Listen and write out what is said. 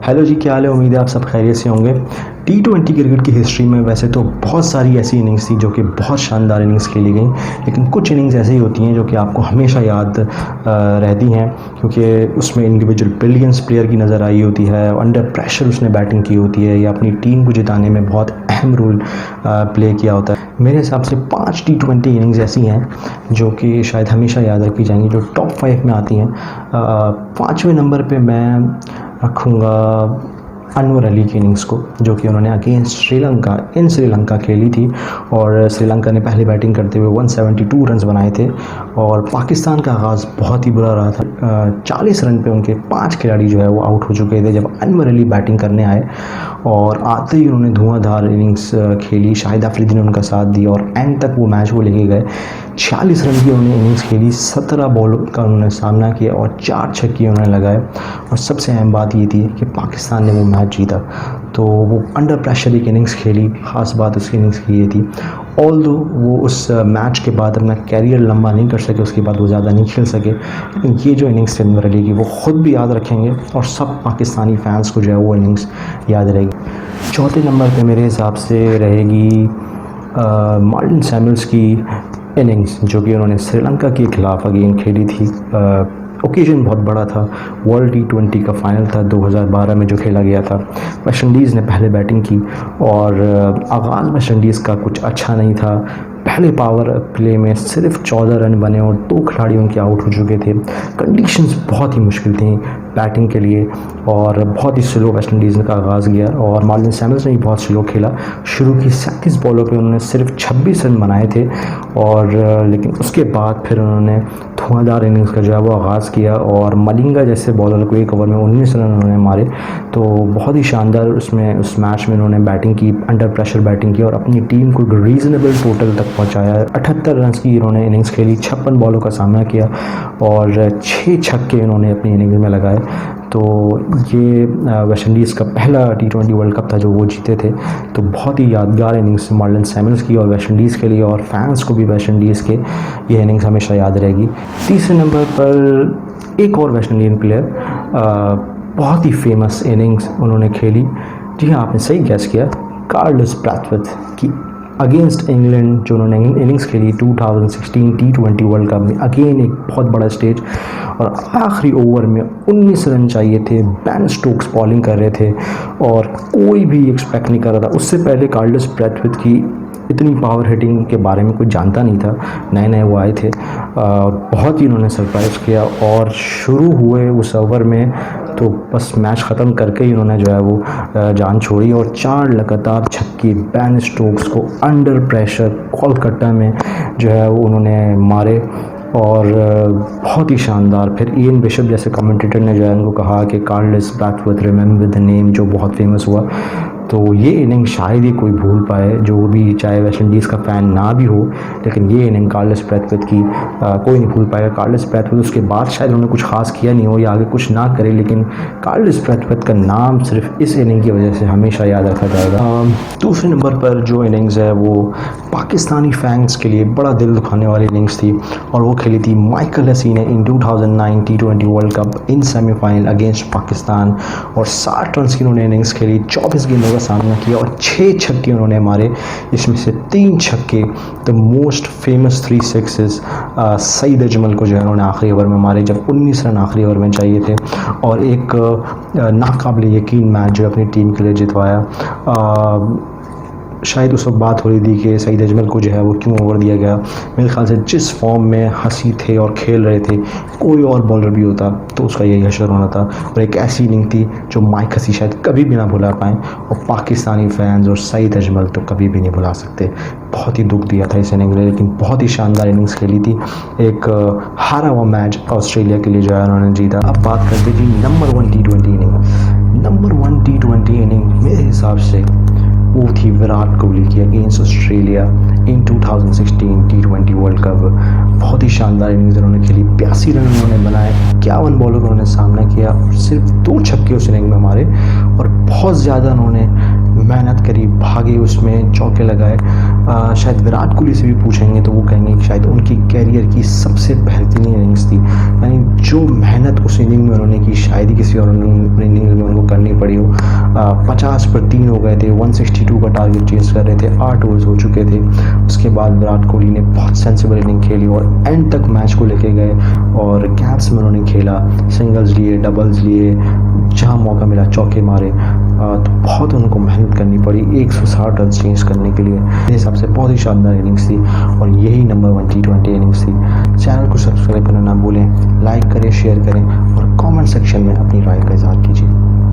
Hello जी, क्या हाल है। उम्मीद है आप सब खैरियत से होंगे। T20 क्रिकेट की हिस्ट्री में वैसे तो बहुत सारी ऐसी इनिंग्स थी जो कि बहुत शानदार इनिंग्स खेली गई, लेकिन कुछ इनिंग्स ऐसी होती हैं जो कि आपको हमेशा याद रहती हैं, क्योंकि उसमें इंडिविजुअल ब्रिलियंस प्लेयर की नज़र आई होती है, अंडर प्रेशर उसने बैटिंग की होती है या अपनी टीम को जिताने में बहुत अहम रोल प्ले किया होता है। मेरे हिसाब से 5 T20 इनिंग्स ऐसी हैं जो कि शायद हमेशा याद रखी जाएंगी, जो टॉप 5 में आती हैं। 5वें नंबर पे मैं रखूँगा अनवर अली की इनिंग्स को, जो कि उन्होंने अगेंस्ट श्रीलंका खेली थी और श्रीलंका ने पहले बैटिंग करते हुए 172 रन्स बनाए थे और पाकिस्तान का आगाज़ बहुत ही बुरा रहा था। 40 रन पे उनके 5 खिलाड़ी जो है वो आउट हो चुके थे जब अनवर अली बैटिंग करने आए और आते ही उन्होंने धुआंधार इनिंग्स खेली। शाहिद अफरीदी ने उनका साथ दिया और एंड तक वो मैच वो लेके गए। 46 रन की उन्होंने इनिंग्स खेली, 17 बॉल का उन्होंने सामना किया और 4 छक्के उन्होंने लगाए और सबसे अहम बात ये थी कि पाकिस्तान ने वो मैच जीता। तो वो अंडर प्रेशर एक इनिंग्स खेली, ख़ास बात उसकी इनिंग्स की ये थी। ऑल्दो वो उस मैच के बाद अपना कैरियर लंबा नहीं कर सके, उसके बाद वो ज़्यादा नहीं खेल सके, लेकिन ये जो इनिंग्स थी अनवर अली की वो ख़ुद भी याद रखेंगे और सब पाकिस्तानी फैंस को जो है वो इनिंग्स याद रहेगी। चौथे नंबर पे मेरे हिसाब से रहेगी मार्टिन सैमुअल्स की इनिंग्स, जो कि उन्होंने श्रीलंका के खिलाफ अगेन खेली थी। ओकेजन बहुत बड़ा था, वर्ल्ड T20 का फाइनल था 2012 में जो खेला गया था। वेस्ट इंडीज़ ने पहले बैटिंग की और आगाज़ वेस्ट इंडीज़ का कुछ अच्छा नहीं था। पहले पावर प्ले में सिर्फ 14 रन बने और 2 खिलाड़ी उनके आउट हो चुके थे। कंडीशंस बहुत ही मुश्किल थी बैटिंग के लिए और बहुत ही स्लो वेस्ट इंडीज़ का आगाज़ गया और मार्टिन सैमुअल्स ने भी बहुत स्लो खेला। शुरू की 37 बॉलों पे उन्होंने सिर्फ 26 रन बनाए थे और लेकिन उसके बाद फिर उन्होंने धुआंधार इनिंग्स का जो है वो आगाज़ किया और मलिंगा जैसे बॉलर को एक ओवर में 19 रन उन्होंने मारे। तो बहुत ही शानदार उस मैच में उन्होंने बैटिंग की, अंडर प्रेशर बैटिंग की और अपनी टीम को एक रीज़नेबल टोटल तक पहुंचाया। 78 रन की इन्होंने इनिंग्स खेली, 56 बॉलों का सामना किया और 6 छक्के इन्होंने अपनी इनिंग्स में लगाए। तो ये वेस्ट इंडीज़ का पहला T20 वर्ल्ड कप था जो वो जीते थे। तो बहुत ही यादगार इनिंग्स मार्टिन सैमुअल्स की और वेस्ट इंडीज़ के लिए और फैंस को भी वेस्ट इंडीज़ के ये इनिंग्स हमेशा याद रहेगी। तीसरे नंबर पर एक और वेस्ट इंडियन प्लेयर, बहुत ही फेमस इनिंग्स उन्होंने खेली। जी हाँ, आपने सही गैस किया, कार्लोस ब्रैथवेट की अगेंस्ट इंग्लैंड जो उन्होंने इनिंग्स खेली 2016 T20 वर्ल्ड कप में। अगेन एक बहुत बड़ा स्टेज और आखिरी ओवर में 19 रन चाहिए थे। बेन स्टोक्स बॉलिंग कर रहे थे और कोई भी एक्सपेक्ट नहीं कर रहा था। उससे पहले कार्लोस ब्रैथवेट की इतनी पावर हिटिंग के बारे में कोई जानता नहीं था, नए नए वो आए थे। बहुत ही उन्होंने सरप्राइज़ किया और शुरू हुए उस ओवर में तो बस मैच ख़त्म करके ही उन्होंने जो है वो जान छोड़ी और 4 लगातार छक्के बेन स्टोक्स को अंडर प्रेशर कोलकाता में जो है वो उन्होंने मारे और बहुत ही शानदार। फिर इयन बिशप जैसे कमेंटेटर ने जो है उनको कहा कि Carlos Brathwaite remember the name, जो बहुत फेमस हुआ। तो ये इनिंग शायद ही कोई भूल पाए, जो भी चाहे वेस्ट इंडीज़ का फ़ैन ना भी हो, लेकिन ये इनिंग कार्लोस ब्रैथवेट की कोई नहीं भूल पाएगा। कार्लोस ब्रैथवेट उसके बाद शायद उन्होंने कुछ खास किया नहीं हो या आगे कुछ ना करे, लेकिन कार्लोस ब्रैथवेट का नाम सिर्फ इस इनिंग की वजह से हमेशा याद रखा जाएगा। दूसरे नंबर पर जो इनिंग्स है वो पाकिस्तानी फैंस के लिए बड़ा दिल दुखाने वाली इनिंग्स थी और वो खेली थी माइकल हसी ने इन 2009 T20 वर्ल्ड कप इन सेमीफाइनल अगेंस्ट पाकिस्तान और 60 रन की उन्होंने इनिंग्स खेली, 24 गेंदों का सामना किया और 6 छक्के उन्होंने मारे। इसमें से 3 छक्के the most famous 3 sixes Saeed Ajmal को जो है उन्होंने आखिरी ओवर में मारे जब 19 रन आखिरी ओवर में चाहिए थे और एक नाकाबिले यकीन मैच जो अपनी टीम के लिए जितवाया। शायद उस वक्त बात हो रही थी कि सईद अजमल को जो है वो क्यों ओवर दिया गया। मेरे ख्याल से जिस फॉर्म में हसी थे और खेल रहे थे, कोई और बॉलर भी होता तो उसका यही हशर होना था। और एक ऐसी इनिंग थी जो माइक हसी शायद कभी भी ना भुला पाएँ और पाकिस्तानी फैंस और सईद अजमल तो कभी भी नहीं भुला सकते। बहुत ही दुख दिया था इस इनिंग ने, लेकिन बहुत ही शानदार इनिंग्स खेली थी। एक हारा हुआ मैच ऑस्ट्रेलिया के लिए जो है उन्होंने जीता। अब बात करते थी number 1 T20 inning. Number 1 T20 inning मेरे हिसाब से वो थी विराट कोहली की अगेंस्ट ऑस्ट्रेलिया इन 2016 T20 वर्ल्ड कप। बहुत ही शानदार इनिंग्स उन्होंने खेली, 82 रन उन्होंने बनाए, 51 बॉलों का उन्होंने सामना किया और सिर्फ 2 छक्के उस इनिंग में मारे और बहुत ज़्यादा उन्होंने मेहनत करी, भागे, उसमें चौके लगाए। शायद विराट कोहली से भी पूछेंगे तो वो कहेंगे कि शायद उनकी कैरियर की सबसे बेहतरीन इनिंग्स थी। यानी जो मेहनत उस इनिंग में उन्होंने की शायद ही किसी और इनिंग में उनको करनी पड़ी हो। 50 पर 3 हो गए थे, 162 का टारगेट चेस कर रहे थे, 8 ओवर्स हो चुके थे। उसके बाद विराट कोहली ने बहुत सेंसिबल इनिंग खेली और एंड तक मैच को लेके गए और गैप्स में उन्होंने खेला, सिंगल्स लिए, डबल्स लिए, जहाँ मौका मिला चौके मारे। तो बहुत उनको मेहनत करनी पड़ी 160 रन चेंज करने के लिए। मेरे हिसाब से बहुत ही शानदार इनिंग्स थी और यही नंबर 1 T20 इनिंग्स थी। चैनल को सब्सक्राइब करना ना भूलें, लाइक करें, शेयर करें और कमेंट सेक्शन में अपनी राय का इजहार कीजिए।